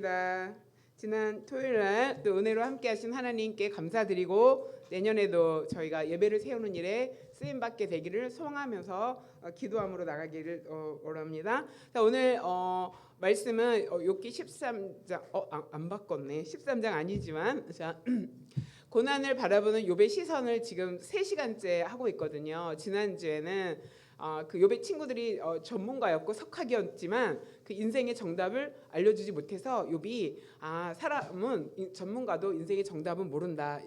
감사합니다. 지난 토요일 날 또 은혜로 함께 하신 하나님께 감사드리고 내년에도 저희가 예배를 세우는 일에 쓰임 받게 되기를 소망하면서 기도함으로 나가기를 원합니다. 자, 오늘 말씀은 욥기 13장 안 바꿨네. 13장 아니지만 자 고난을 바라보는 욥의 시선을 지금 3시간째 하고 있거든요. 지난주에는 그 욥의 친구들이 전문가였고 석학이었지만 그 인생의 정답을 알려주지 못해서 욥이 사람은 전문가도 인생의 정답은 모른다.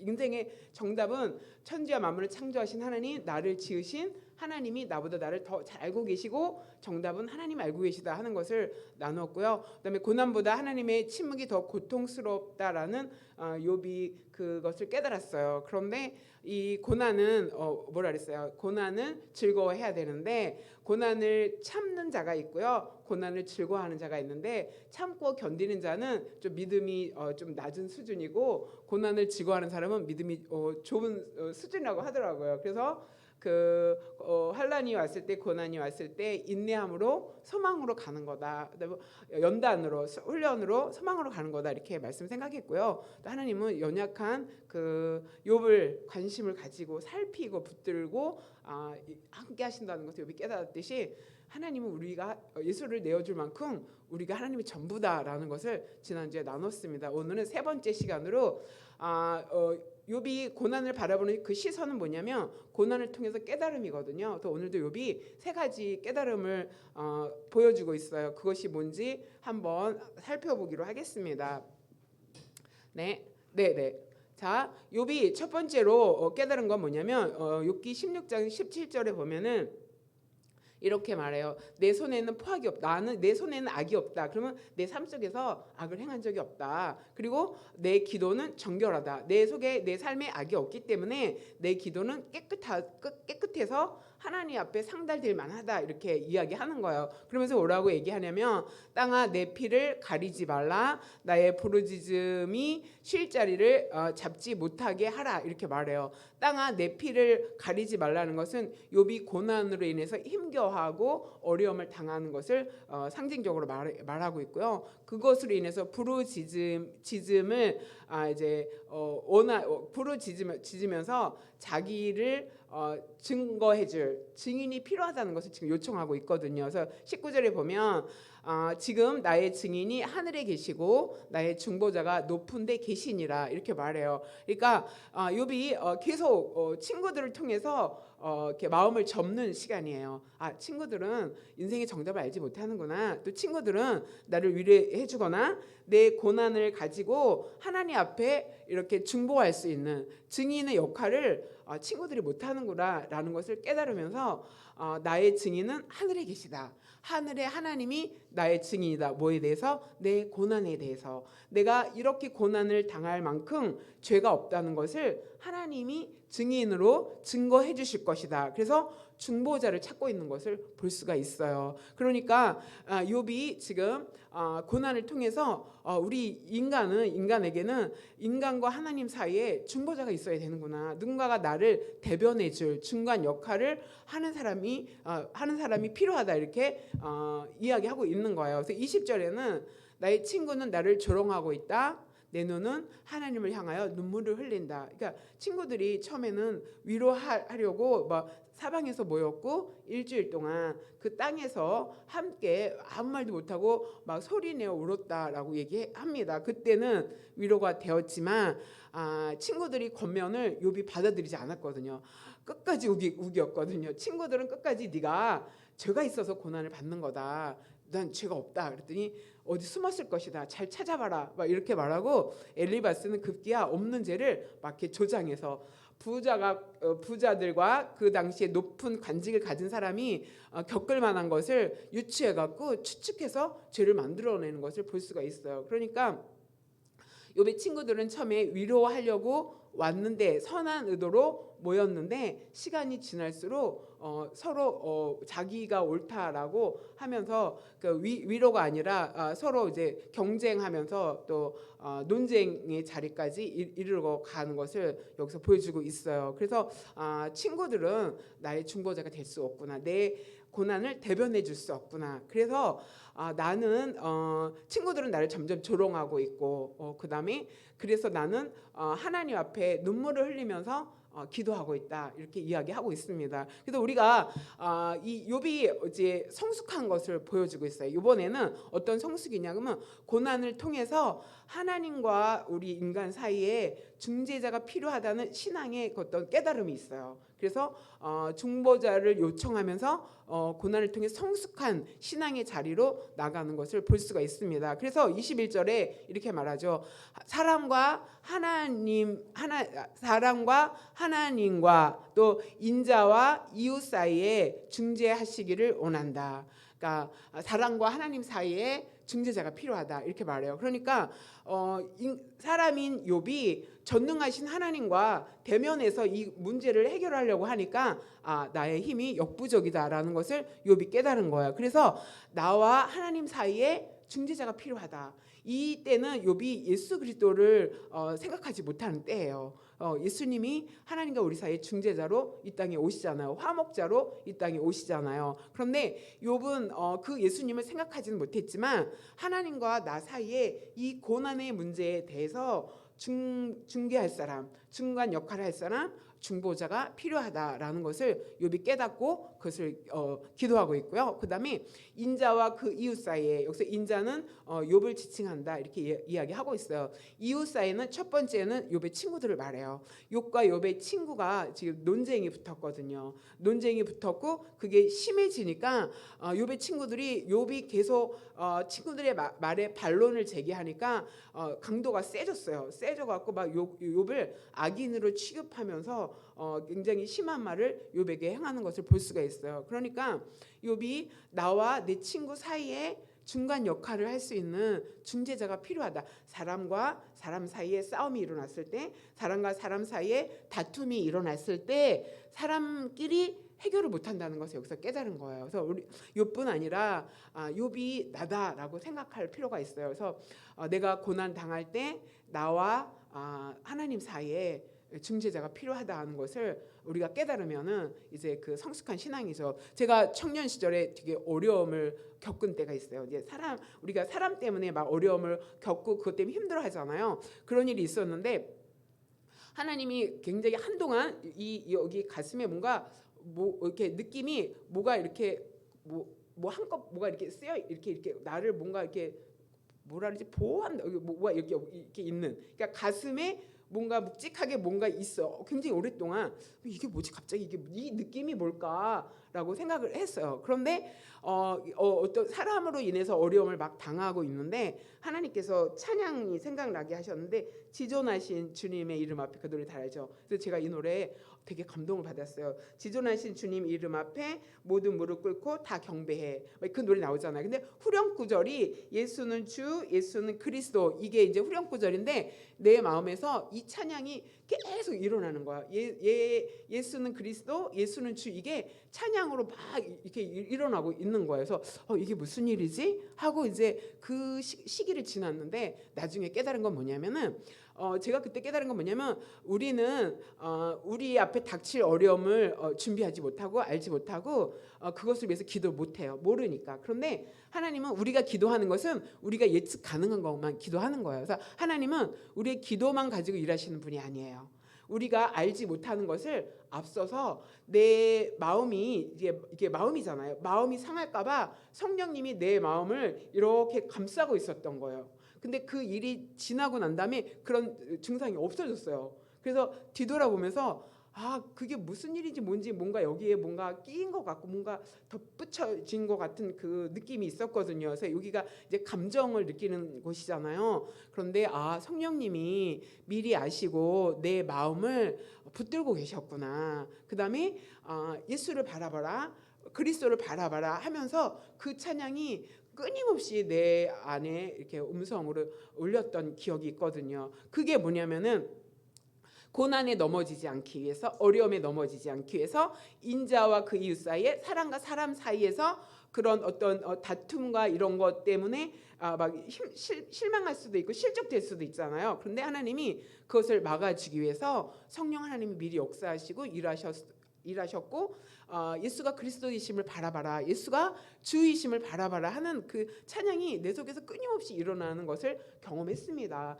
인생의 정답은 천지와 만물을 창조하신 하나님, 나를 지으신 하나님이 나보다 나를 더 잘 알고 계시고 정답은 하나님 알고 계시다 하는 것을 나누었고요. 그다음에 고난보다 하나님의 침묵이 더 고통스럽다라는 욥이 그것을 깨달았어요. 그런데 이 고난은 뭐라 그랬어요? 고난은 즐거워해야 되는데 고난을 참는 자가 있고요. 고난을 즐거워하는 자가 있는데 참고 견디는 자는 좀 믿음이 좀 낮은 수준이고 고난을 즐거워하는 사람은 믿음이 좋은 수준이라고 하더라고요. 그래서 환난이 왔을 때 고난이 왔을 때 인내함으로 소망으로 가는 거다. 그다음에 연단으로 훈련으로 소망으로 가는 거다. 이렇게 말씀 생각했고요. 또 하나님은 연약한 그 욥을 관심을 가지고 살피고 붙들고 함께 하신다는 것을 욥이 깨달았듯이 하나님은 우리가 예수를 내어줄 만큼 우리가 하나님의 전부다라는 것을 지난주에 나눴습니다. 오늘은 3번째 시간으로 욥이 고난을 바라보는 그 시선은 뭐냐면 고난을 통해서 깨달음이거든요. 또 오늘도 욥이 3가지 깨달음을 보여주고 있어요. 그것이 뭔지 한번 살펴보기로 하겠습니다. 네. 자, 욥이 첫 번째로 깨달은 건 뭐냐면 욥기 16장 17절에 보면은 이렇게 말해요. 내 손에는 포악이 없다. 내 손에는 악이 없다. 그러면 내 삶 속에서 악을 행한 적이 없다. 그리고 내 기도는 정결하다. 내 속에 내 삶에 악이 없기 때문에 내 기도는 깨끗해서 하나님 앞에 상달될 만하다. 이렇게 이야기하는 거예요. 그러면서 뭐라고 얘기하냐면 땅아 내 피를 가리지 말라. 나의 부르짖음이 쉴 자리를 잡지 못하게 하라. 이렇게 말해요. 땅아 내 피를 가리지 말라는 것은 욥이 고난으로 인해서 힘겨워하고 어려움을 당하는 것을 상징적으로 말하고 있고요. 그것으로 인해서 부르짖음을 부르짖으면서 자기를 증거해줄 증인이 필요하다는 것을 지금 요청하고 있거든요. 그래서 19절에 보면 지금 나의 증인이 하늘에 계시고 나의 중보자가 높은 데 계시니라 이렇게 말해요. 그러니까 욥이 계속 친구들을 통해서 이렇게 마음을 접는 시간이에요. 친구들은 인생의 정답을 알지 못하는구나. 또 친구들은 나를 위로해주거나 내 고난을 가지고 하나님 앞에 이렇게 중보할 수 있는 증인의 역할을 친구들이 못하는구나 라는 것을 깨달으면서 나의 증인은 하늘에 계시다. 하늘에 하나님이 나의 증인이다. 뭐에 대해서? 내 고난에 대해서. 내가 이렇게 고난을 당할 만큼 죄가 없다는 것을 하나님이 증인으로 증거해 주실 것이다. 그래서 중보자를 찾고 있는 것을 볼 수가 있어요. 그러니까 욥이 지금 고난을 통해서 우리 인간에게는 인간과 하나님 사이에 중보자가 있어야 되는구나. 누군가가 나를 대변해 줄 중간 역할을 하는 사람이 필요하다. 이렇게 이야기하고 있는 거예요. 그래서 20절에는 나의 친구는 나를 조롱하고 있다. 내 눈은 하나님을 향하여 눈물을 흘린다. 그러니까 친구들이 처음에는 위로하려고 사방에서 모였고 일주일 동안 그 땅에서 함께 아무 말도 못하고 막 소리내어 울었다라고 얘기합니다. 그때는 위로가 되었지만 친구들이 권면을 욥이 받아들이지 않았거든요. 끝까지 우기였거든요. 친구들은 끝까지 네가 죄가 있어서 고난을 받는 거다. 난 죄가 없다. 그랬더니 어디 숨었을 것이다. 잘 찾아봐라. 막 이렇게 말하고 엘리바스는 급기야 없는 죄를 막 이렇게 조장해서 부자들과 그 당시에 높은 관직을 가진 사람이 겪을 만한 것을 유추해 갖고 추측해서 죄를 만들어내는 것을 볼 수가 있어요. 그러니까 욥의 친구들은 처음에 위로하려고 왔는데 선한 의도로 모였는데 시간이 지날수록 서로 자기가 옳다라고 하면서 그 위로가 아니라 서로 이제 경쟁하면서 또 논쟁의 자리까지 이르러 가는 것을 여기서 보여주고 있어요. 그래서 친구들은 나의 중보자가 될 수 없구나. 내 고난을 대변해 줄 수 없구나. 그래서 나는 친구들은 나를 점점 조롱하고 있고 그다음에 그래서 나는 하나님 앞에 눈물을 흘리면서 기도하고 있다 이렇게 이야기하고 있습니다. 그래서 우리가 이 욥이 이제 성숙한 것을 보여주고 있어요. 이번에는 어떤 성숙이냐면 고난을 통해서 하나님과 우리 인간 사이에 중재자가 필요하다는 신앙의 어떤 깨달음이 있어요. 그래서 중보자를 요청하면서 고난을 통해 성숙한 신앙의 자리로 나가는 것을 볼 수가 있습니다. 그래서 21절에 이렇게 말하죠. 사람과 하나님과 또 인자와 이웃 사이에 중재하시기를 원한다. 그러니까 사람과 하나님 사이에 중재자가 필요하다 이렇게 말해요. 그러니까 사람인 욥이 전능하신 하나님과 대면해서 이 문제를 해결하려고 하니까 나의 힘이 역부족이다라는 것을 욥이 깨달은 거예요. 그래서 나와 하나님 사이에 중재자가 필요하다. 이 때는 욥이 예수 그리스도를 생각하지 못하는 때예요. 예수님이 하나님과 우리 사이의 중재자로 이 땅에 오시잖아요. 화목자로 이 땅에 오시잖아요. 그런데 욥은 그 예수님을 생각하지는 못했지만 하나님과 나 사이에 이 고난의 문제에 대해서 중개할 사람, 중간 역할을 할 사람, 중보자가 필요하다라는 것을 욥이 깨닫고 그것을 기도하고 있고요. 그다음에 인자와 그 이웃 사이에 여기서 인자는 욥을 지칭한다 이렇게 이야기하고 있어요. 이웃 사이는 첫 번째는 욥의 친구들을 말해요. 욥과 욥의 친구가 지금 논쟁이 붙었거든요. 논쟁이 붙었고 그게 심해지니까 욥의 친구들이 욥이 계속 친구들의 말에 반론을 제기하니까 강도가 세졌어요. 세져갖고 막 욥을 악인으로 취급하면서 굉장히 심한 말을 욥에게 행하는 것을 볼 수가 있어요. 그러니까 욥이 나와 내 친구 사이에 중간 역할을 할 수 있는 중재자가 필요하다. 사람과 사람 사이에 싸움이 일어났을 때, 사람과 사람 사이에 다툼이 일어났을 때 사람끼리 해결을 못한다는 것을 여기서 깨달은 거예요. 그래서 우리 욥뿐 아니라 욥이 나다라고 생각할 필요가 있어요. 그래서 내가 고난 당할 때 나와 하나님 사이에 중재자가 필요하다는 것을 우리가 깨달으면은 이제 그 성숙한 신앙이죠. 제가 청년 시절에 되게 어려움을 겪은 때가 있어요. 이제 우리가 사람 때문에 막 어려움을 겪고 그것 때문에 힘들어하잖아요. 그런 일이 있었는데 하나님이 굉장히 한동안 여기 가슴에 뭔가 이렇게 느낌이 뭐가 이렇게 한껏 뭐가 이렇게 쓰여 이렇게 나를 뭔가 이렇게 뭐라 그러지 보호한다 뭐가 이렇게 있는 그러니까 가슴에 뭔가 묵직하게 뭔가 있어. 굉장히 오랫동안 이게 뭐지 갑자기 이 느낌이 뭘까라고 생각을 했어요. 그런데 어떤 사람으로 인해서 어려움을 막 당하고 있는데 하나님께서 찬양이 생각나게 하셨는데 지존하신 주님의 이름 앞에 그 노래 다 알죠. 그래서 제가 이 노래 되게 감동을 받았어요. 지존하신 주님 이름 앞에 모든 무릎 꿇고 다 경배해. 그 노래 나오잖아요. 근데 후렴 구절이 예수는 주, 예수는 그리스도 이게 이제 후렴 구절인데 내 마음에서 이 찬양이 계속 일어나는 거야. 예수는 그리스도, 예수는 주 이게 찬양으로 막 이렇게 일어나고 있는 거예요. 그래서 이게 무슨 일이지? 하고 이제 그 시기를 지났는데 나중에 깨달은 건 뭐냐면은 제가 그때 깨달은 건 뭐냐면 우리는 우리 앞에 닥칠 어려움을 준비하지 못하고 알지 못하고 그것을 위해서 기도 못해요. 모르니까. 그런데 하나님은 우리가 기도하는 것은 우리가 예측 가능한 것만 기도하는 거예요. 그래서 하나님은 우리의 기도만 가지고 일하시는 분이 아니에요. 우리가 알지 못하는 것을 앞서서 내 마음이 이게 마음이잖아요. 마음이 상할까봐 성령님이 내 마음을 이렇게 감싸고 있었던 거예요. 근데 그 일이 지나고 난 다음에 그런 증상이 없어졌어요. 그래서 뒤돌아보면서 그게 무슨 일인지 뭔지 뭔가 여기에 뭔가 끼인 것 같고 뭔가 덧붙여진 것 같은 그 느낌이 있었거든요. 그래서 여기가 이제 감정을 느끼는 곳이잖아요. 그런데 성령님이 미리 아시고 내 마음을 붙들고 계셨구나. 그다음에 예수를 바라봐라, 그리스도를 바라봐라 하면서 그 찬양이 끊임없이 내 안에 이렇게 음성으로 울렸던 기억이 있거든요. 그게 뭐냐면은 고난에 넘어지지 않기 위해서, 어려움에 넘어지지 않기 위해서 인자와 그 이웃 사이에, 사람과 사람 사이에서 그런 어떤 다툼과 이런 것 때문에 막 실망할 수도 있고 실족될 수도 있잖아요. 그런데 하나님이 그것을 막아주기 위해서 성령 하나님이 미리 역사하시고 일하셨 일하셨고 예수가 그리스도이심을 바라봐라, 예수가 주이심을 바라봐라 하는 그 찬양이 내 속에서 끊임없이 일어나는 것을 경험했습니다.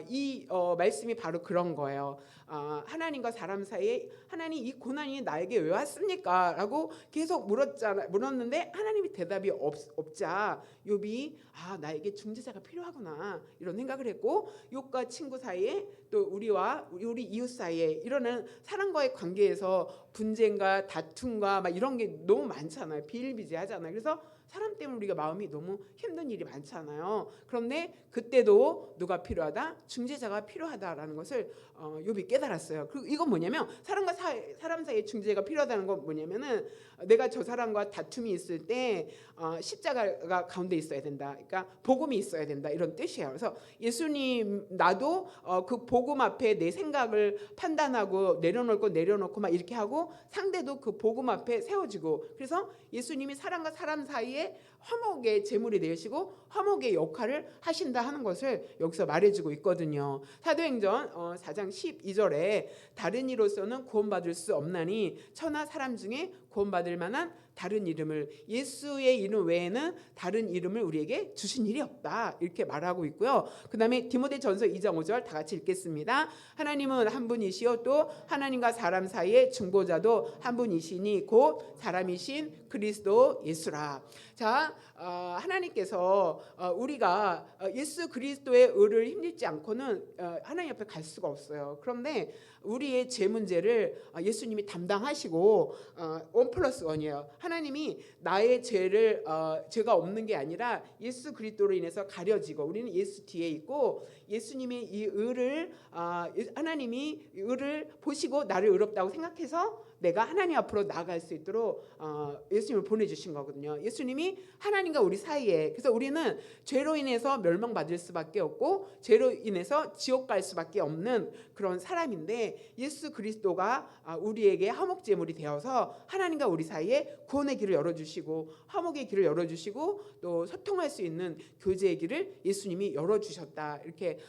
이 말씀이 바로 그런 거예요. 하나님과 사람 사이에 하나님 이 고난이 나에게 왜 왔습니까? 라고 계속 물었는데 하나님이 대답이 없자 욥이 나에게 중재자가 필요하구나 이런 생각을 했고, 욥과 친구 사이에 또 우리 이웃 사이에 일어나는 사람과의 관계에서 분쟁과 다툼과 막 이런 게 너무 많잖아요. 비일비재하잖아요. 그래서 사람 때문에 우리가 마음이 너무 힘든 일이 많잖아요. 그런데 그때도 누가 필요하다? 중재자가 필요하다라는 것을 욥이 깨달았어요. 그리고 이건 뭐냐면 사람 사이에 중재자가 필요하다는 건 뭐냐면은 내가 저 사람과 다툼이 있을 때 십자가가 가운데 있어야 된다. 그러니까 복음이 있어야 된다. 이런 뜻이에요. 그래서 예수님 나도 그 복음 앞에 내 생각을 판단하고 내려놓고 막 이렇게 하고 상대도 그 복음 앞에 세워지고, 그래서 예수님이 사람과 사람 사이에 화목의 제물이 되시고 화목의 역할을 하신다 하는 것을 여기서 말해주고 있거든요. 사도행전 4장 12절에 다른 이로서는 구원받을 수 없나니 천하 사람 중에 구원받을 만한 다른 이름을, 예수의 이름 외에는 다른 이름을 우리에게 주신 일이 없다 이렇게 말하고 있고요. 그 다음에 디모데전서 2장 5절 다 같이 읽겠습니다. 하나님은 한 분이시요 또 하나님과 사람 사이의 중보자도 한 분이시니 곧 사람이신 그리스도 예수라. 자, 하나님께서 우리가 예수 그리스도의 의를 힘입지 않고는 하나님 앞에 갈 수가 없어요. 그런데 우리의 죄 문제를 예수님이 담당하시고 1+1이에요. 하나님이 나의 죄가 없는 게 아니라 예수 그리스도로 인해서 가려지고 우리는 예수 뒤에 있고, 예수님의 이 의를 하나님이 의를 보시고 나를 의롭다고 생각해서 내가 하나님 앞으로 나아갈 수 있도록 예수님을 보내주신 거거든요. 예수님이 하나님과 우리 사이에, 그래서 우리는 죄로 인해서 멸망받을 수밖에 없고 죄로 인해서 지옥 갈 수밖에 없는 그런 사람인데, 예수 그리스도가 우리에게 화목제물이 되어서 하나님과 우리 사이에 구원의 길을 열어주시고 화목의 길을 열어주시고 또 소통할 수 있는 교제의 길을 예수님이 열어주셨다 이렇게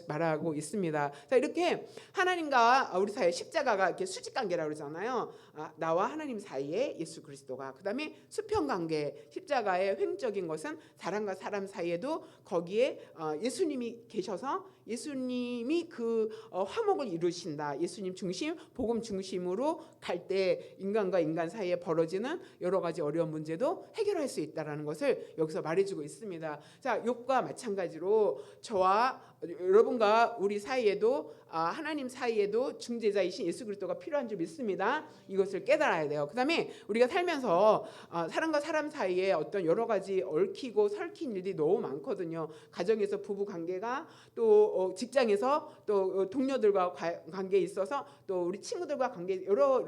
말하고 있습니다. 자, 이렇게 하나님과 우리 사이에 십자가가 이렇게 수직관계라고 그러잖아요. 나와 하나님 사이에 예수 그리스도가, 그 다음에 수평관계, 십자가의 횡적인 것은 사람과 사람 사이에도 거기에 예수님이 계셔서 예수님이 그 화목을 이루신다. 예수님 중심, 복음 중심으로 갈 때 인간과 인간 사이에 벌어지는 여러 가지 어려운 문제도 해결할 수 있다라는 것을 여기서 말해주고 있습니다. 자, 욥과 마찬가지로 저와 여러분과 우리 사이에도 하나님 사이에도 중재자이신 예수 그리스도가 필요한 줄 믿습니다. 이것을 깨달아야 돼요. 그 다음에 우리가 살면서 사람과 사람 사이에 어떤 여러 가지 얽히고 설킨 일들이 너무 많거든요. 가정에서 부부 관계가, 또 직장에서 또 동료들과 관계에 있어서, 또 우리 친구들과 관계, 여러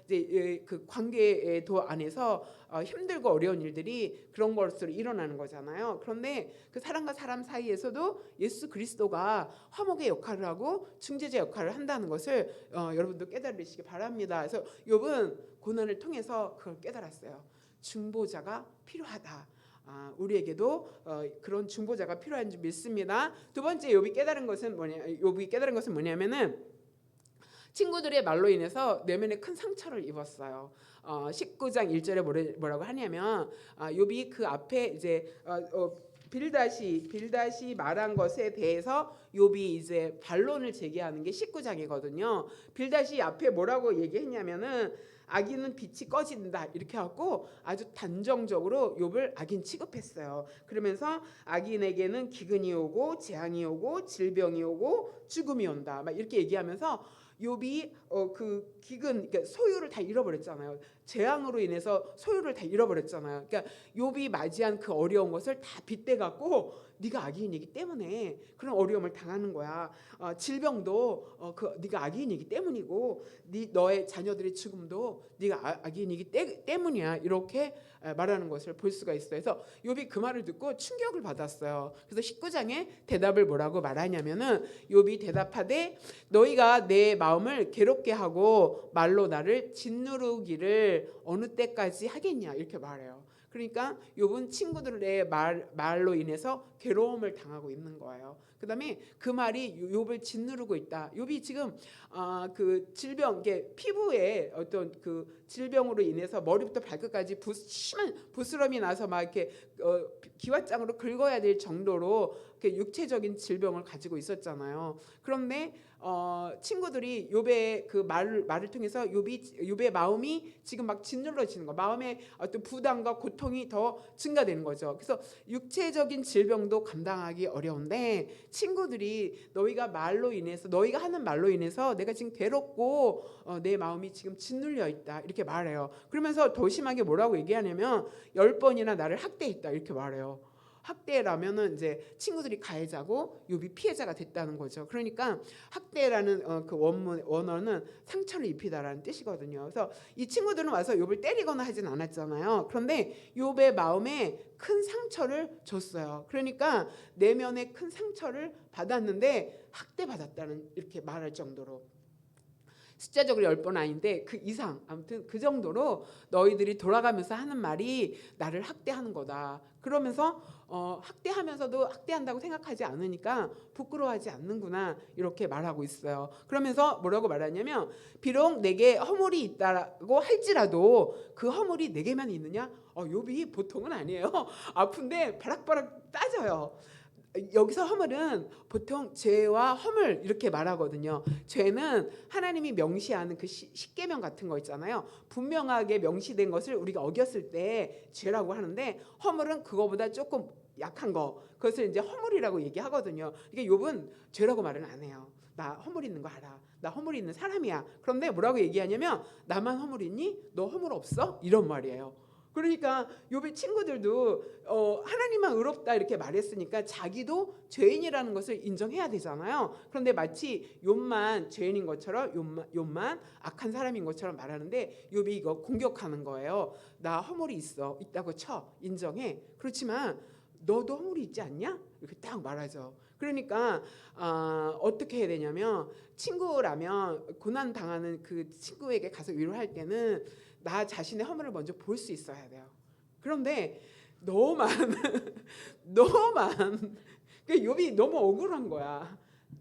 이제 그 관계의 도 안에서 힘들고 어려운 일들이 그런 것으로 일어나는 거잖아요. 그런데 그 사람과 사람 사이에서도 예수 그리스도가 화목의 역할을 하고 중재자 역할을 한다는 것을 여러분도 깨달으시기 바랍니다. 그래서 욥은 고난을 통해서 그걸 깨달았어요. 중보자가 필요하다. 우리에게도 그런 중보자가 필요한 줄 믿습니다. 두 번째 욥이 깨달은 것은 뭐냐면은 친구들의 말로 인해서 내면에 큰 상처를 입었어요. 19장 1절에 뭐라고 하냐면 욥이 그 앞에 이제 빌닷이 말한 것에 대해서 욥이 이제 반론을 제기하는 게 19장이거든요. 빌닷이 앞에 뭐라고 얘기했냐면은 악인은 빛이 꺼진다 이렇게 하고 아주 단정적으로 욥을 악인 취급했어요. 그러면서 악인에게는 기근이 오고 재앙이 오고 질병이 오고 죽음이 온다 막 이렇게 얘기하면서 욥이 그 기근, 그러니까 소유를 다 잃어버렸잖아요. 재앙으로 인해서 소유를 다 잃어버렸잖아요. 그러니까 욥이 맞이한 그 어려운 것을 다 빗대 갖고 네가 악인이기 때문에 그런 어려움을 당하는 거야. 질병도 네가 악인이기 때문이고 너의 자녀들의 죽음도 네가 악인이기 때문이야. 이렇게 말하는 것을 볼 수가 있어요. 그래서 욥이 그 말을 듣고 충격을 받았어요. 그래서 19장에 대답을 뭐라고 말하냐면은 욥이 대답하되 너희가 내 마음을 괴롭게 하고 말로 나를 짓누르기를 어느 때까지 하겠냐 이렇게 말해요. 그러니까 욥은 친구들의 말로 인해서 괴로움을 당하고 있는 거예요. 그다음에 그 말이 욥을 짓누르고 있다. 욥이 지금 그 질병, 이게 피부에 어떤 그 질병으로 인해서 머리부터 발끝까지 심한 부스럼이 나서 막 이렇게 기왓장으로 긁어야 될 정도로 육체적인 질병을 가지고 있었잖아요. 그런데 친구들이 욥의 그 말을 통해서 욥의 마음이 지금 막 짓눌러지는 거, 마음의 어떤 부담과 고통이 더 증가되는 거죠. 그래서 육체적인 질병도 감당하기 어려운데 친구들이 너희가 하는 말로 인해서 내가 지금 괴롭고 내 마음이 지금 짓눌려 있다 이렇게 말해요. 그러면서 더 심하게 뭐라고 얘기하냐면 10번이나 나를 학대했다 이렇게 말해요. 학대라면은 이제 친구들이 가해자고 욥이 피해자가 됐다는 거죠. 그러니까 학대라는 그 원어는 상처를 입히다라는 뜻이거든요. 그래서 이 친구들은 와서 욥을 때리거나 하진 않았잖아요. 그런데 욥의 마음에 큰 상처를 줬어요. 그러니까 내면에 큰 상처를 받았는데 학대받았다는 이렇게 말할 정도로. 숫자적으로 10번 아닌데 그 이상, 아무튼 그 정도로 너희들이 돌아가면서 하는 말이 나를 학대하는 거다. 그러면서 학대하면서도 학대한다고 생각하지 않으니까 부끄러워하지 않는구나 이렇게 말하고 있어요. 그러면서 뭐라고 말하냐면 비록 내게 허물이 있다고 할지라도 그 허물이 내게만 있느냐? 욥이 보통은 아니에요. 아픈데 바락바락 따져요. 여기서 허물은 보통 죄와 허물 이렇게 말하거든요. 죄는 하나님이 명시하는 그 십계명 같은 거 있잖아요. 분명하게 명시된 것을 우리가 어겼을 때 죄라고 하는데 허물은 그거보다 조금 약한 거, 그것을 이제 허물이라고 얘기하거든요. 이게 욥은 죄라고 말은 안 해요. 나 허물 있는 거 알아. 나 허물 있는 사람이야. 그런데 뭐라고 얘기하냐면 나만 허물 있니? 너 허물 없어? 이런 말이에요. 그러니까 욥의 친구들도 하나님만 의롭다 이렇게 말했으니까 자기도 죄인이라는 것을 인정해야 되잖아요. 그런데 마치 욥만 죄인인 것처럼 욥만 악한 사람인 것처럼 말하는데 욥이 이거 공격하는 거예요. 나 허물이 있다고 쳐 인정해. 그렇지만 너도 허물이 있지 않냐? 이렇게 딱 말하죠. 그러니까 어떻게 해야 되냐면 친구라면 고난 당하는 그 친구에게 가서 위로할 때는 나 자신의 허물을 먼저 볼 수 있어야 돼요. 그런데 너무 많은 욥이 너무 억울한 거야.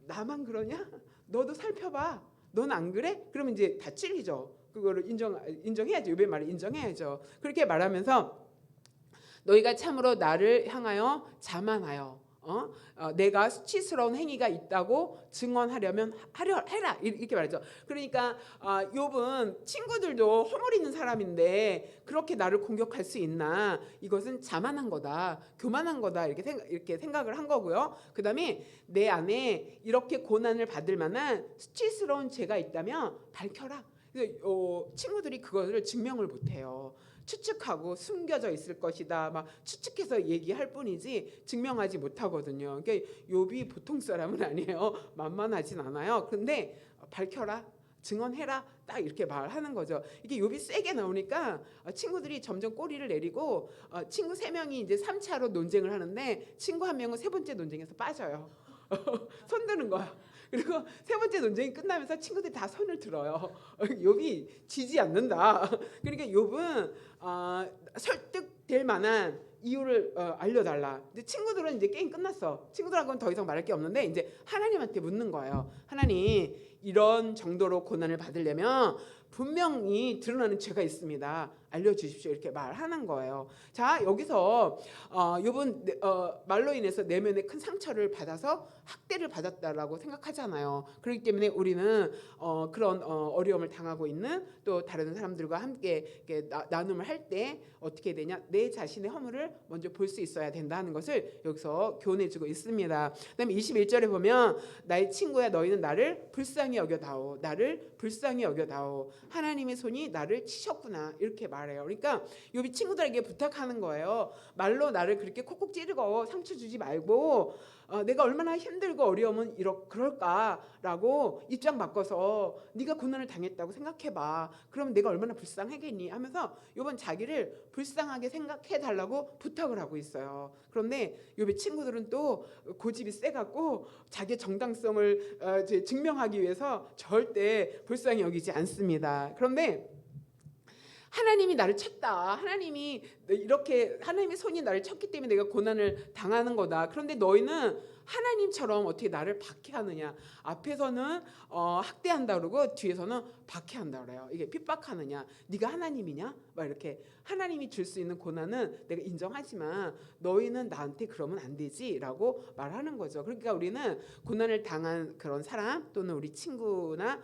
나만 그러냐? 너도 살펴봐. 넌 안 그래? 그러면 이제 다 찔리죠. 그거를 인정해야죠. 욥의 말을 인정해야죠. 그렇게 말하면서 너희가 참으로 나를 향하여 자만하여 내가 수치스러운 행위가 있다고 증언하려면 해라 이렇게 말하죠. 그러니까 욥은 친구들도 허물 있는 사람인데 그렇게 나를 공격할 수 있나? 이것은 자만한 거다, 교만한 거다 이렇게 생각을 한 거고요. 그다음에 내 안에 이렇게 고난을 받을 만한 수치스러운 죄가 있다면 밝혀라. 친구들이 그거를 증명을 못해요. 추측하고 숨겨져 있을 것이다 막 추측해서 얘기할 뿐이지 증명하지 못하거든요. 그러니까 욥이 보통 사람은 아니에요. 만만하진 않아요. 그런데 밝혀라, 증언해라 딱 이렇게 말하는 거죠. 이게 욥이 세게 나오니까 친구들이 점점 꼬리를 내리고 친구 3명이 이제 3차로 논쟁을 하는데 친구 1명은 3번째 논쟁에서 빠져요. 손 드는 거야. 그리고 3번째 논쟁이 끝나면서 친구들이 다 손을 들어요. 욥이 지지 않는다. 그러니까 욥은 설득될 만한 이유를 알려달라. 근데 친구들은 이제 게임 끝났어. 친구들하고는 더 이상 말할 게 없는데 이제 하나님한테 묻는 거예요. 하나님, 이런 정도로 고난을 받으려면 분명히 드러나는 죄가 있습니다. 알려주십시오. 이렇게 말하는 거예요. 자, 여기서 욥은 말로 인해서 내면에 큰 상처를 받아서 학대를 받았다라고 생각하잖아요. 그렇기 때문에 우리는 그런 어려움을 당하고 있는 또 다른 사람들과 함께 이렇게 나눔을 할 때 어떻게 되냐? 내 자신의 허물을 먼저 볼 수 있어야 된다는 것을 여기서 교훈해주고 있습니다. 그다음에 21절에 보면 나의 친구야 너희는 나를 불쌍히 여겨다오. 나를 불쌍히 여겨다오. 하나님의 손이 나를 치셨구나. 이렇게 말해요. 그러니까 욥이 친구들에게 부탁하는 거예요. 말로 나를 그렇게 콕콕 찌르고 상처 주지 말고 내가 얼마나 힘들고 어려우면 그럴까라고 입장 바꿔서 네가 고난을 당했다고 생각해봐. 그럼 내가 얼마나 불쌍하겠니 하면서 욥은 자기를 불쌍하게 생각해달라고 부탁을 하고 있어요. 그런데 욥의 친구들은 또 고집이 세갖고 자기의 정당성을 증명하기 위해서 절대 불쌍히 여기지 않습니다. 그런데 하나님이 나를 쳤다. 하나님이 이렇게 하나님의 손이 나를 쳤기 때문에 내가 고난을 당하는 거다. 그런데 너희는 하나님처럼 어떻게 나를 박해하느냐. 앞에서는 학대한다 그러고 뒤에서는 박해한다 그래요. 이게 핍박하느냐. 네가 하나님이냐? 막 이렇게 하나님이 줄 수 있는 고난은 내가 인정하지만 너희는 나한테 그러면 안 되지라고 말하는 거죠. 그러니까 우리는 고난을 당한 그런 사람 또는 우리 친구나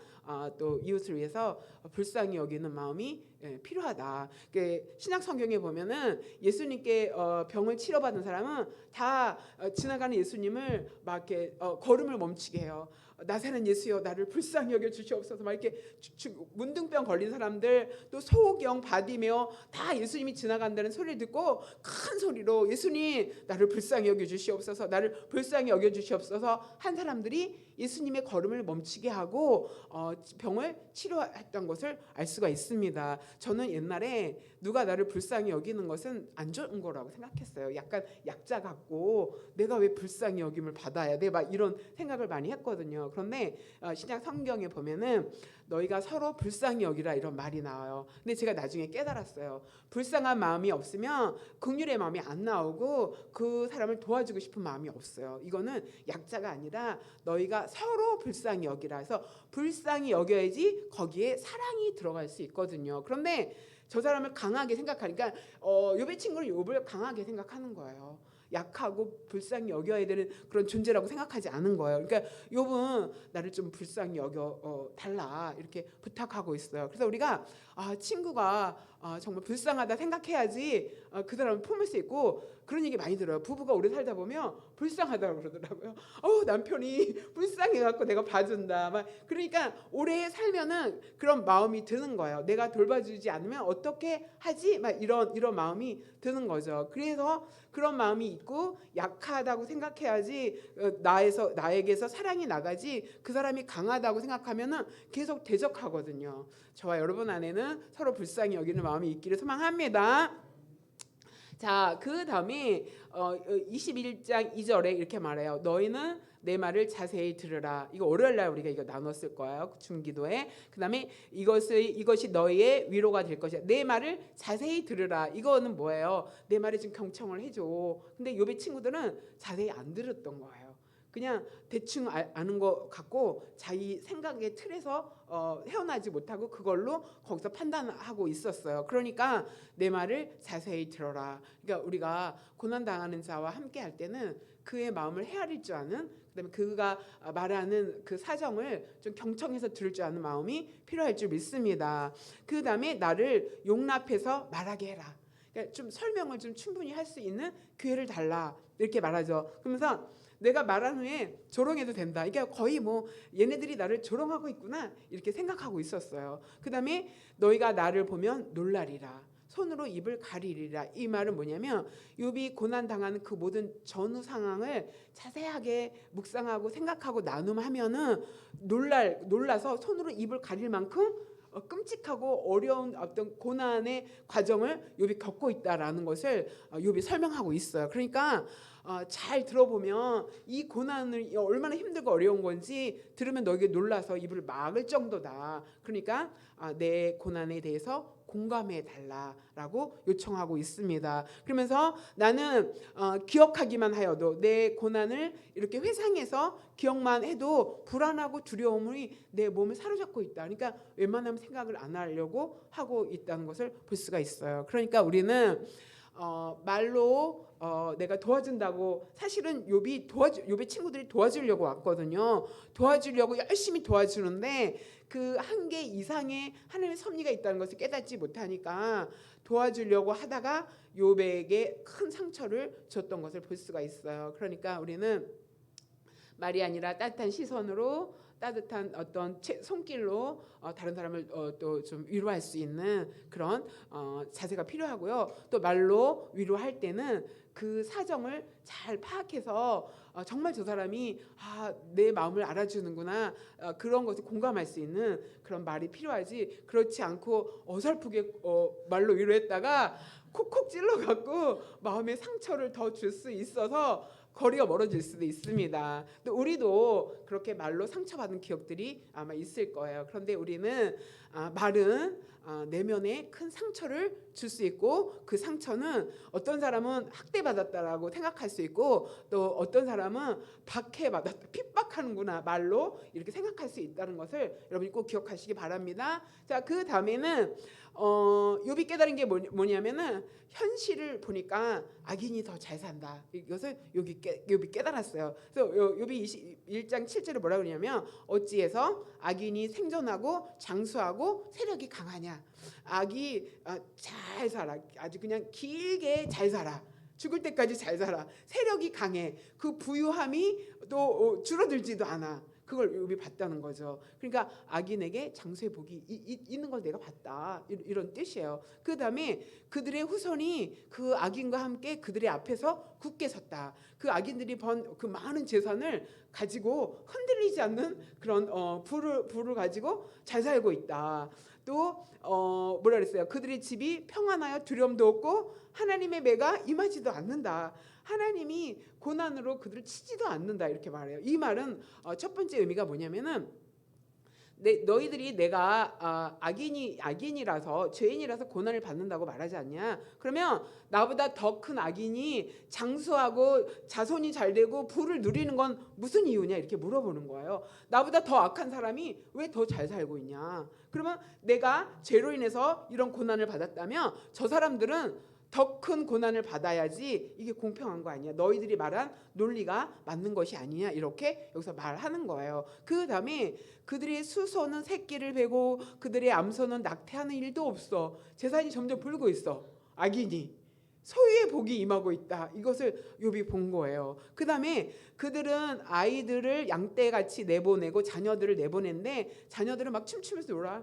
또 이웃을 위해서 불쌍히 여기는 마음이 필요하다. 신약 성경에 보면은 예수님께 병을 치료받은 사람은 다 지나가는 예수님을 막 이렇게 걸음을 멈추게 해요. 나사렛 예수여 나를 불쌍히 여겨 주시옵소서. 막 이렇게 문둥병 걸린 사람들 또 소경 바디메어 다 예수님이 지나간다는 소리를 듣고 큰 소리로 예수님 나를 불쌍히 여겨 주시옵소서 나를 불쌍히 여겨 주시옵소서 한 사람들이 예수님의 걸음을 멈추게 하고 병을 치료했던 것을 알 수가 있습니다. 저는 옛날에 누가 나를 불쌍히 여기는 것은 안 좋은 거라고 생각했어요. 약간 약자 같고 내가 왜 불쌍히 여김을 받아야 돼? 막 이런 생각을 많이 했거든요. 그런데 신약 성경에 보면은 너희가 서로 불쌍히 여기라 이런 말이 나와요. 근데 제가 나중에 깨달았어요. 불쌍한 마음이 없으면 긍휼의 마음이 안 나오고 그 사람을 도와주고 싶은 마음이 없어요. 이거는 약자가 아니라 너희가 서로 불쌍히 여기라 해서 불쌍히 여겨야지 거기에 사랑이 들어갈 수 있거든요. 그런데 저 사람을 강하게 생각하니까 욥의 친구는 욥을 강하게 생각하는 거예요. 약하고 불쌍히 여겨야 되는 그런 존재라고 생각하지 않은 거예요. 그러니까 욥은 나를 좀 불쌍히 여겨 달라 이렇게 부탁하고 있어요. 그래서 우리가 친구가 정말 불쌍하다 생각해야지 그 사람을 품을 수 있고 그런 얘기 많이 들어요. 부부가 오래 살다 보면 불쌍하다고 그러더라고요. 남편이 불쌍해갖고 내가 봐준다. 막 그러니까 오래 살면은 그런 마음이 드는 거예요. 내가 돌봐주지 않으면 어떻게 하지? 막 이런 마음이 드는 거죠. 그래서 그런 마음이 있고 약하다고 생각해야지 나에게서 사랑이 나가지 그 사람이 강하다고 생각하면은 계속 대적하거든요. 저와 여러분 안에는 서로 불쌍히 여기는 마음이 있기를 소망합니다. 자, 그 다음에 21장 2절에 이렇게 말해요. 너희는 내 말을 자세히 들으라. 이거 월요일날 우리가 이거 나눴을 거예요. 중기도에. 그 다음에 이것이 너희의 위로가 될 것이야. 내 말을 자세히 들으라. 이거는 뭐예요? 내 말에 좀 경청을 해줘. 근데 욥의 친구들은 자세히 안 들었던 거예요. 그냥 대충 아는 것 같고 자기 생각의 틀에서 헤어나지 못하고 그걸로 거기서 판단하고 있었어요. 그러니까 내 말을 자세히 들어라. 그러니까 우리가 고난당하는 자와 함께 할 때는 그의 마음을 헤아릴 줄 아는 그다음에 그가 말하는 그 사정을 좀 경청해서 들을 줄 아는 마음이 필요할 줄 믿습니다. 그다음에 나를 용납해서 말하게 해라. 그러니까 좀 설명을 좀 충분히 할 수 있는 기회를 달라. 이렇게 말하죠. 그러면서 내가 말한 후에 조롱해도 된다. 이게 거의 뭐 얘네들이 나를 조롱하고 있구나 이렇게 생각하고 있었어요. 그 다음에 너희가 나를 보면 놀라리라. 손으로 입을 가리리라. 이 말은 뭐냐면 욥이 고난당하는 그 모든 전후 상황을 자세하게 묵상하고 생각하고 나눔하면은 놀라서 손으로 입을 가릴 만큼 끔찍하고 어려운 어떤 고난의 과정을 욥이 겪고 있다라는 것을 욥이 설명하고 있어요. 그러니까 잘 들어보면 이 고난을 얼마나 힘들고 어려운 건지 들으면 너에게 놀라서 입을 막을 정도다. 그러니까 내 고난에 대해서 공감해 달라라고 요청하고 있습니다. 그러면서 나는 기억하기만 하여도 내 고난을 이렇게 회상해서 기억만 해도 불안하고 두려움이 내 몸을 사로잡고 있다. 그러니까 웬만하면 생각을 안 하려고 하고 있다는 것을 볼 수가 있어요. 그러니까 우리는 말로 내가 도와준다고 사실은 욥의 친구들이 도와주려고 왔거든요. 도와주려고 열심히 도와주는데 그 한계 이상의 하나님의 섭리가 있다는 것을 깨닫지 못하니까 도와주려고 하다가 욥에게 큰 상처를 줬던 것을 볼 수가 있어요. 그러니까 우리는 말이 아니라 따뜻한 시선으로 따뜻한 어떤 손길로 다른 사람을 또 좀 위로할 수 있는 그런 자세가 필요하고요. 또 말로 위로할 때는 그 사정을 잘 파악해서 정말 저 사람이 내 마음을 알아주는구나 그런 것을 공감할 수 있는 그런 말이 필요하지. 그렇지 않고 어설프게 말로 위로했다가 콕콕 찔러갖고 마음의 상처를 더 줄 수 있어서 거리가 멀어질 수도 있습니다. 또 우리도 그렇게 말로 상처받은 기억들이 아마 있을 거예요. 그런데 우리는 말은 내면에 큰 상처를 줄 수 있고, 그 상처는 어떤 사람은 학대받았다라고 생각할 수 있고, 또 어떤 사람은 박해받았다, 핍박하는구나 말로 이렇게 생각할 수 있다는 것을 여러분이 꼭 기억하시기 바랍니다. 자, 그 다음에는 욥이 깨달은 게 뭐냐면은 현실을 보니까 악인이 더 잘 산다. 이것을 욥이 깨달았어요. 그래서 욥이 21장 7절에 뭐라고 그러냐면, 어찌해서 악인이 생존하고 장수하고 세력이 강하냐. 악이 잘 살아. 아주 그냥 길게 잘 살아. 죽을 때까지 잘 살아. 세력이 강해. 그 부유함이 또 줄어들지도 않아. 그걸 욥이 봤다는 거죠. 그러니까 악인에게 장수의 복이 있는 걸 내가 봤다, 이런 뜻이에요. 그 다음에 그들의 후손이 그 악인과 함께 그들의 앞에서 굳게 섰다. 그 악인들이 번 그 많은 재산을 가지고 흔들리지 않는 그런 부를 가지고 잘 살고 있다. 또 뭐라 그랬어요? 그들의 집이 평안하여 두려움도 없고 하나님의 매가 임하지도 않는다. 하나님이 고난으로 그들을 치지도 않는다, 이렇게 말해요. 이 말은 첫 번째 의미가 뭐냐면은, 너희들이 내가 악인이라서, 죄인이라서 고난을 받는다고 말하지 않냐? 그러면 나보다 더 큰 악인이 장수하고 자손이 잘 되고 부를 누리는 건 무슨 이유냐, 이렇게 물어보는 거예요. 나보다 더 악한 사람이 왜 더 잘 살고 있냐? 그러면 내가 죄로 인해서 이런 고난을 받았다면 저 사람들은 더 큰 고난을 받아야지 이게 공평한 거 아니야? 너희들이 말한 논리가 맞는 것이 아니냐? 이렇게 여기서 말하는 거예요. 그 다음에 그들의 수소는 새끼를 베고 그들의 암소는 낙태하는 일도 없어. 재산이 점점 불고 있어. 악인이 소유의 복이 임하고 있다. 이것을 욥이 본 거예요. 그 다음에 그들은 아이들을 양떼같이 내보내고 자녀들을 내보냈는데, 자녀들은 막 춤추면서 놀아.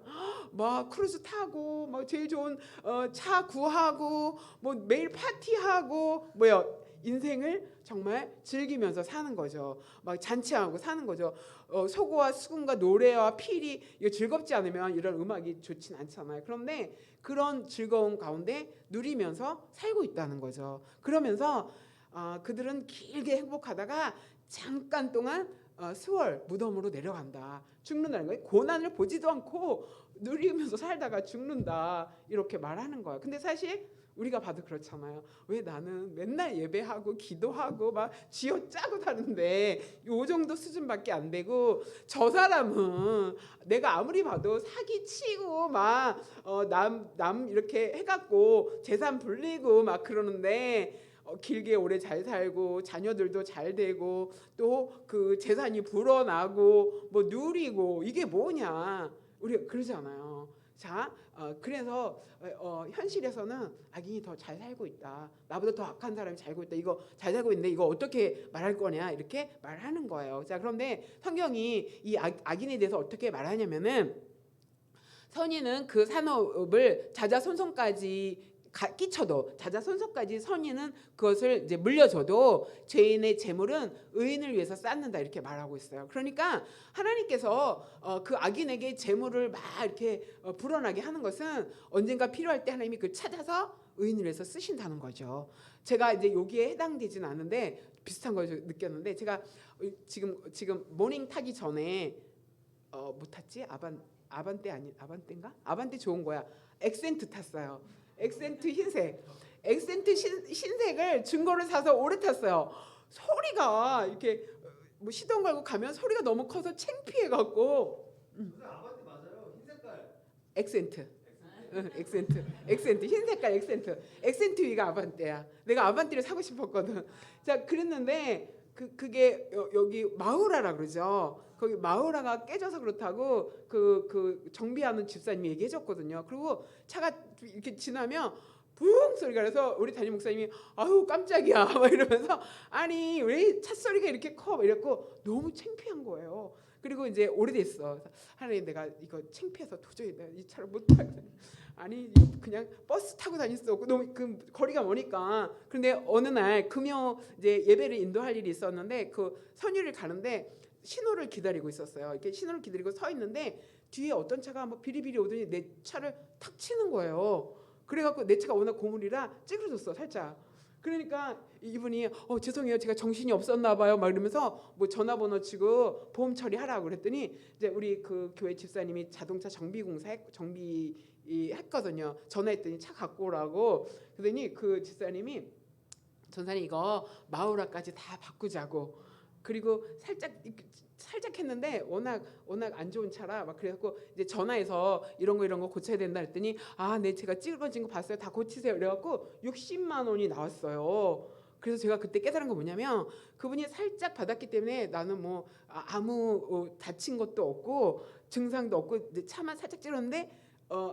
막 크루즈 타고, 막 제일 좋은 차 구하고, 뭐 매일 파티하고, 인생을 정말 즐기면서 사는 거죠. 막 잔치하고 사는 거죠. 소고와 수금과 노래와 필이, 이거 즐겁지 않으면 이런 음악이 좋진 않잖아요. 그런데 그런 즐거움 가운데 누리면서 살고 있다는 거죠. 그러면서 그들은 길게 행복하다가 잠깐 동안 수월 무덤으로 내려간다. 죽는다는 거예요. 고난을 보지도 않고 누리면서 살다가 죽는다, 이렇게 말하는 거예요. 근데 사실 우리가 봐도 그렇잖아요. 왜 나는 맨날 예배하고 기도하고 막 쥐어짜고 사는데 요 정도 수준밖에 안 되고, 저 사람은 내가 아무리 봐도 사기치고 막 남 이렇게 해갖고 재산 불리고 막 그러는데 길게 오래 잘 살고 자녀들도 잘 되고 또 그 재산이 불어나고 뭐 누리고, 이게 뭐냐, 우리가 그러잖아요. 자, 그래서 현실에서는 악인이 더 잘 살고 있다. 나보다 더 악한 사람이 잘 살고 있다. 이거 잘 살고 있는데 이거 어떻게 말할 거냐, 이렇게 말하는 거예요. 자, 그런데 성경이 이 악인에 대해서 어떻게 말하냐면은, 선인은 그 산업을 자자손손까지 끼쳐도, 자자손손까지 선인은 그것을 이제 물려줘도 죄인의 재물은 의인을 위해서 쌓는다, 이렇게 말하고 있어요. 그러니까 하나님께서 그 악인에게 재물을 막 이렇게 불어나게 하는 것은 언젠가 필요할 때 하나님이 그 찾아서 의인을 위해서 쓰신다는 거죠. 제가 이제 여기에 해당되지는 않은데 비슷한 걸 느꼈는데, 제가 지금 모닝 타기 전에 뭐 탔지? 아반떼인가? 아반떼 좋은 거야. 엑센트 탔어요. 엑센트 흰색. 엑센트 흰색을 중고를 사서 오래 탔어요. 소리가 이렇게 뭐 시동 걸고 가면 소리가 너무 커서 창피해갖고. 아반떼 맞아요. 흰 색깔. 엑센트. 엑센트 흰 색깔 엑센트 위가 아반떼야. 내가 아반떼를 사고 싶었거든. 자, 그랬는데 그게 여기 마우라라 그러죠. 거기 마우라가 깨져서 그렇다고 그 정비하는 집사님이 얘기해줬거든요. 그리고 차가 이렇게 지나면 붕 소리가 나서 우리 담임 목사님이 아유 깜짝이야 막 이러면서, 아니 왜 차 소리가 이렇게 커? 막 이랬고 너무 창피한 거예요. 그리고 이제 오래됐어. 그래서 하나님, 내가 이거 창피해서 도저히 내가 이 차를 못 타고, 아니 그냥 버스 타고 다닐 수 없고 너무 그 거리가 머니까. 그런데 어느 날 금요 이제 예배를 인도할 일이 있었는데, 그 선율을 가는데 신호를 기다리고 있었어요. 이렇게 신호를 기다리고 서 있는데 뒤에 어떤 차가 뭐 비리비리 오더니 내 차를 탁 치는 거예요. 그래갖고 내 차가 워낙 고물이라 찌그러졌어 살짝. 그러니까 이분이 죄송해요, 제가 정신이 없었나 봐요 막 이러면서 뭐 전화번호 치고 보험 처리하라고 그랬더니 이제 우리 그 교회 집사님이 자동차 정비 했거든요. 전화했더니 차 갖고 오라고. 그러더니 그 집사님이 전사님 이거 마우라까지 다 바꾸자고. 그리고 살짝 했는데 워낙 안 좋은 차라 막 그래갖고 이제 전화해서 이런 거 고쳐야 된다 했더니 네 제가 찍어진 거 봤어요. 다 고치세요. 그래갖고 60만 원이 나왔어요. 그래서 제가 그때 깨달은 거 뭐냐면 그분이 살짝 받았기 때문에 나는 뭐 아무 다친 것도 없고 증상도 없고 이제 차만 살짝 찔렀는데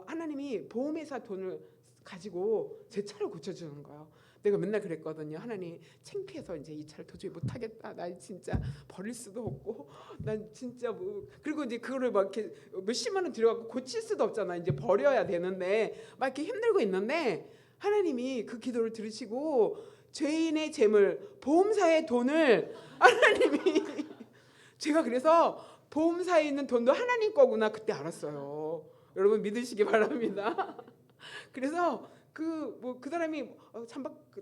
하나님이 보험회사 돈을 가지고 제 차를 고쳐주는 거예요. 내가 맨날 그랬거든요. 하나님 창피해서 이제 이 차를 도저히 못하겠다. 난 진짜 버릴 수도 없고 난 진짜 뭐 그리고 이제 그거를 막 이렇게 몇십만 원 들여갖고 고칠 수도 없잖아. 이제 버려야 되는데 막 이렇게 힘들고 있는데 하나님이 그 기도를 들으시고 죄인의 재물 보험사의 돈을 하나님이 제가 그래서 보험사에 있는 돈도 하나님 거구나 그때 알았어요. 여러분 믿으시기 바랍니다. 그래서 그 사람이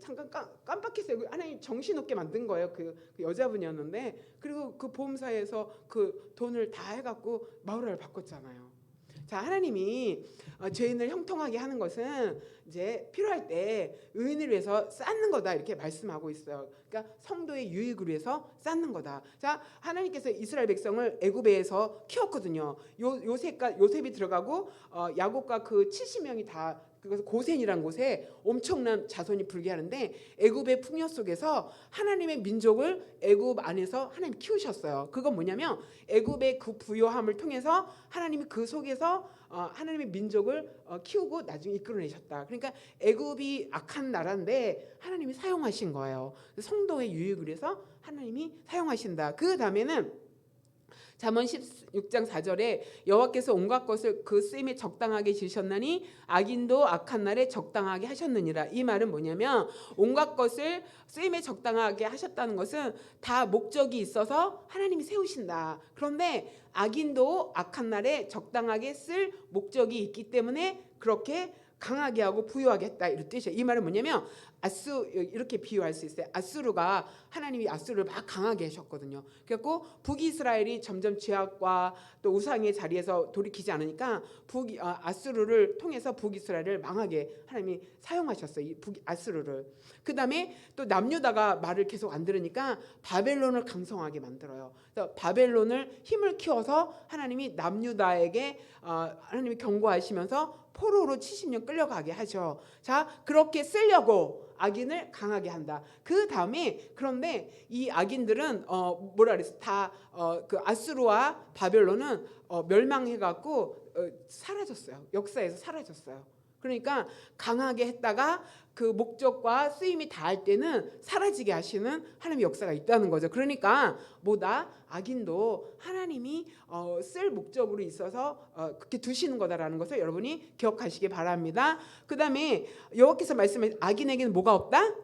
잠깐 깜빡했어요. 하나님 정신없게 만든 거예요. 그 여자분이었는데 그리고 그 보험사에서 그 돈을 다 해갖고 마우라를 바꿨잖아요. 자, 하나님이 죄인을 형통하게 하는 것은 이제 필요할 때 의인을 위해서 쌓는 거다 이렇게 말씀하고 있어요. 그러니까 성도의 유익을 위해서 쌓는 거다. 자, 하나님께서 이스라엘 백성을 애굽에서 키웠거든요. 요셉이 들어가고 야곱과 그 70명이 다 그래서 고센이라는 곳에 엄청난 자손이 불개하는데 애굽의 풍요 속에서 하나님의 민족을 애굽 안에서 하나님 키우셨어요. 그건 뭐냐면 애굽의 그 부요함을 통해서 하나님이 그 속에서 하나님의 민족을 키우고 나중에 이끌어내셨다. 그러니까 애굽이 악한 나라인데 하나님이 사용하신 거예요. 성도의 유익을 위해서 하나님이 사용하신다. 그 다음에는 잠언 16장 4절에 여호와께서 온갖 것을 그 쓰임에 적당하게 지으셨나니 악인도 악한 날에 적당하게 하셨느니라. 이 말은 뭐냐면 온갖 것을 쓰임에 적당하게 하셨다는 것은 다 목적이 있어서 하나님이 세우신다. 그런데 악인도 악한 날에 적당하게 쓸 목적이 있기 때문에 그렇게 강하게 하고 부유하게 했다 이런 뜻이에요. 이 말은 뭐냐면 이렇게 비유할 수 있어요. 아수르가 하나님이 아수르를 막 강하게 하셨거든요. 그래갖고 북이스라엘이 점점 죄악과 또 우상의 자리에서 돌이키지 않으니까 아수르를 통해서 북이스라엘을 망하게 하나님이 사용하셨어요. 아수르를. 그 다음에 또 남유다가 말을 계속 안 들으니까 바벨론을 강성하게 만들어요. 그래서 바벨론을 힘을 키워서 하나님이 남유다에게 하나님이 경고하시면서 포로로 70년 끌려가게 하죠. 자, 그렇게 쓰려고 악인을 강하게 한다. 그 다음에 그런데 이 악인들은 뭐라 그랬어? 다 그 아수르와 바벨론은 멸망해갖고 사라졌어요. 역사에서 사라졌어요. 그러니까 강하게 했다가 그 목적과 쓰임이 다할 때는 사라지게 하시는 하나님의 역사가 있다는 거죠. 그러니까 뭐다 악인도 하나님이 쓸 목적으로 있어서 그렇게 두시는 거다라는 것을 여러분이 기억하시기 바랍니다. 그 다음에 여호와께서 말씀하신 악인에게는 뭐가 없다?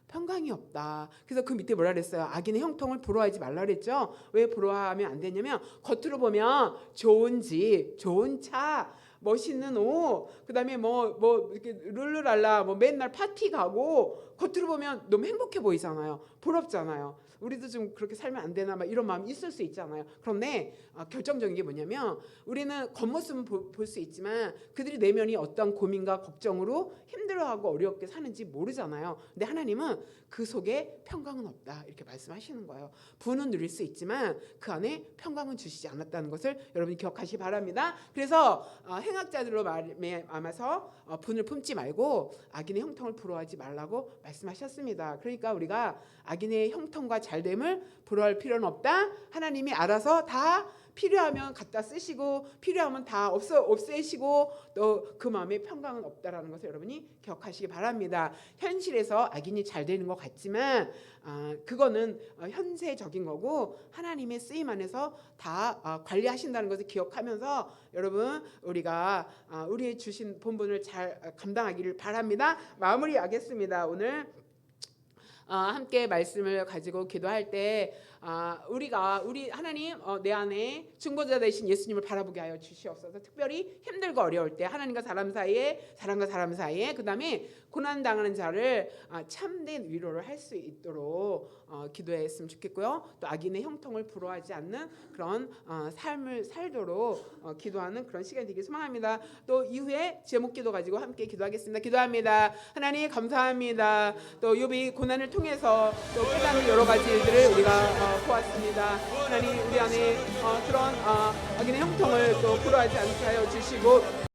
평강이 없다. 그래서 그 밑에 뭐라 그랬어요? 악인의 형통을 부러워하지 말라 그랬죠. 왜 부러워하면 안 되냐면 겉으로 보면 좋은 집, 좋은 차, 멋있는 옷, 그다음에 뭐 이렇게 룰루랄라 뭐 맨날 파티 가고 겉으로 보면 너무 행복해 보이잖아요. 부럽잖아요. 우리도 좀 그렇게 살면 안 되나 막 이런 마음이 있을 수 있잖아요. 그런데 결정적인 게 뭐냐면 우리는 겉모습은 볼 수 있지만 그들이 내면이 어떤 고민과 걱정으로 힘들어하고 어렵게 사는지 모르잖아요. 근데 하나님은 그 속에 평강은 없다 이렇게 말씀하시는 거예요. 분은 누릴 수 있지만 그 안에 평강은 주시지 않았다는 것을 여러분이 기억하시기 바랍니다. 그래서 행악자들로 말미암아서 분을 품지 말고 악인의 형통을 부러워하지 말라고 말씀하셨습니다. 그러니까 우리가 악인의 형통과 잘됨을 부러워할 필요는 없다. 하나님이 알아서 다 필요하면 갖다 쓰시고 필요하면 다 없애시고 또 그 마음에 평강은 없다라는 것을 여러분이 기억하시기 바랍니다. 현실에서 악인이 잘 되는 것 같지만 그거는 현세적인 거고 하나님의 쓰임 안에서 다 관리하신다는 것을 기억하면서 여러분 우리가 우리의 주신 본분을 잘 감당하기를 바랍니다. 마무리하겠습니다. 오늘 함께 말씀을 가지고 기도할 때 우리 하나님 내 안에 중보자 되신 예수님을 바라보게 하여 주시옵소서. 특별히 힘들고 어려울 때 하나님과 사람과 사람 사이에 그다음에 고난 당하는 자를 참된 위로를 할 수 있도록 기도했으면 좋겠고요. 또 악인의 형통을 부러워하지 않는 그런 삶을 살도록 기도하는 그런 시간이 되길 소망합니다. 또 이후에 제목 기도 가지고 함께 기도하겠습니다. 기도합니다. 하나님 감사합니다. 또 욥이 고난을 통해서 또 깨닫는 여러 가지 일들을 우리가 보았습니다. 하나님 우리 안에 그런 악인의 형통을 또 부러워하지 않게 하여 주시고